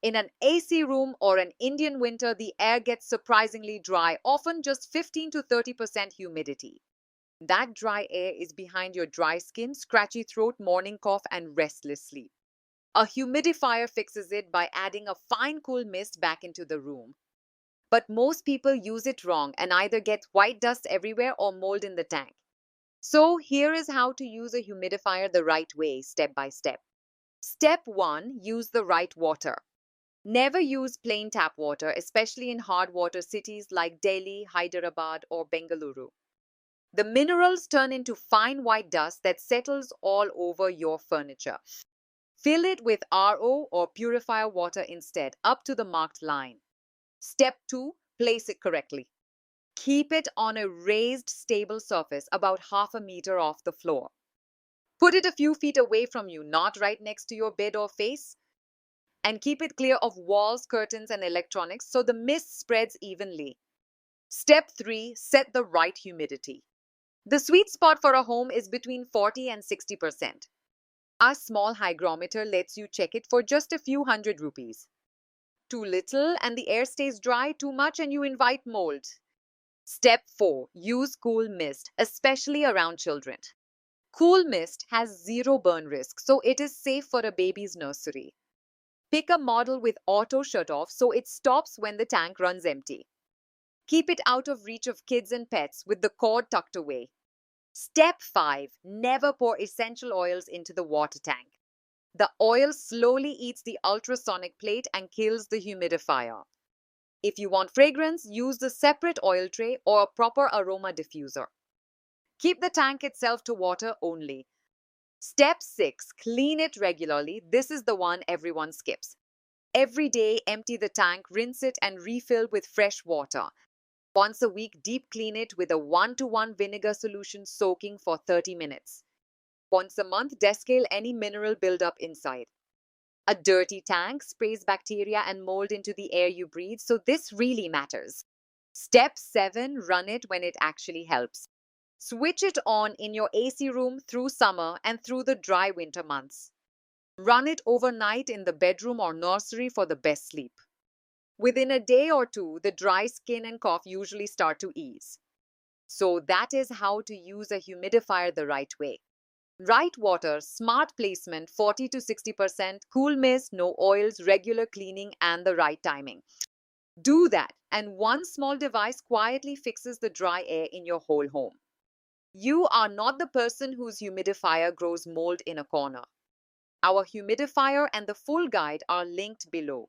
In an AC room or an Indian winter, the air gets surprisingly dry, often just 15 to 30% humidity. That dry air is behind your dry skin, scratchy throat, morning cough, and restless sleep. A humidifier fixes it by adding a fine cool mist back into the room. But most people use it wrong and either get white dust everywhere or mold in the tank. So here is how to use a humidifier the right way, step by step. Step 1. Use the right water. Never use plain tap water, especially in hard water cities like Delhi, Hyderabad, or Bengaluru. The minerals turn into fine white dust that settles all over your furniture. Fill it with RO or purifier water instead, up to the marked line. Step 2. Place it correctly. Keep it on a raised, stable surface about half a meter off the floor. Put it a few feet away from you, not right next to your bed or face. And keep it clear of walls, curtains, and electronics so the mist spreads evenly. Step 3. Set the right humidity. The sweet spot for a home is between 40 and 60%. Our small hygrometer lets you check it for just a few hundred rupees. Too little and the air stays dry, too much and you invite mold. Step 4. Use cool mist, especially around children. Cool mist has zero burn risk, so it is safe for a baby's nursery. Pick a model with auto shut-off so it stops when the tank runs empty. Keep it out of reach of kids and pets with the cord tucked away. Step 5. Never pour essential oils into the water tank. The oil slowly eats the ultrasonic plate and kills the humidifier. If you want fragrance, use the separate oil tray or a proper aroma diffuser. Keep the tank itself to water only. Step 6. Clean it regularly. This is the one everyone skips. Every day, empty the tank, rinse it, and refill with fresh water. Once a week, deep clean it with a 1:1 vinegar solution soaking for 30 minutes. Once a month, descale any mineral buildup inside. A dirty tank sprays bacteria and mold into the air you breathe, so this really matters. Step 7. Run it when it actually helps. Switch it on in your AC room through summer and through the dry winter months. Run it overnight in the bedroom or nursery for the best sleep. Within a day or two, the dry skin and cough usually start to ease. So that is how to use a humidifier the right way. Right water, smart placement, 40 to 60%, cool mist, no oils, regular cleaning, and the right timing. Do that, and one small device quietly fixes the dry air in your whole home. You are not the person whose humidifier grows mold in a corner. Our humidifier and the full guide are linked below.